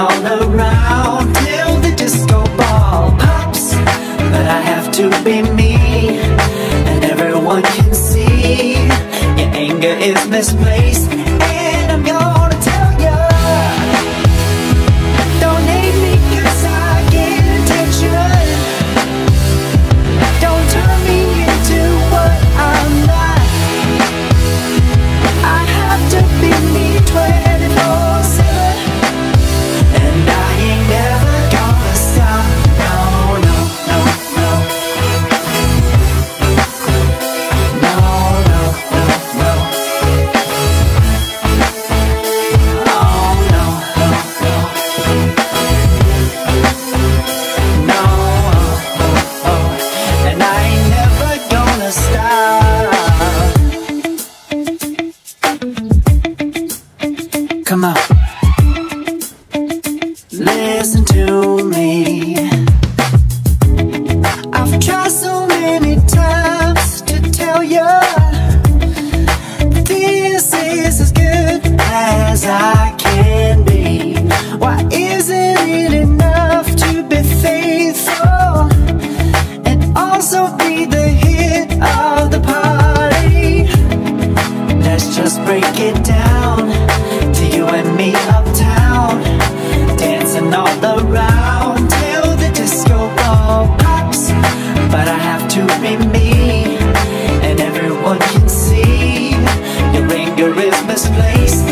all around till the disco ball pops. But I have to be me, and everyone can see your anger is misplaced. And I'm gonna tell ya, don't hate me 'cause I get attention. Don't turn me into what I'm not. I have to be me 24/7, and I ain't never gonna stop. No, no, no, no. No, no, no, no. Oh, no, no, no. No, oh, oh, oh. And I ain't never gonna stop. Come on, listen to me. I've tried so many times to tell you this is as good as I can be. Why isn't it enough to be faithful and also be the hit of the party? Let's just break it down to you and me uptown, dancing all around till the disco ball pops. But I have to be me, and everyone can see your anger is misplaced.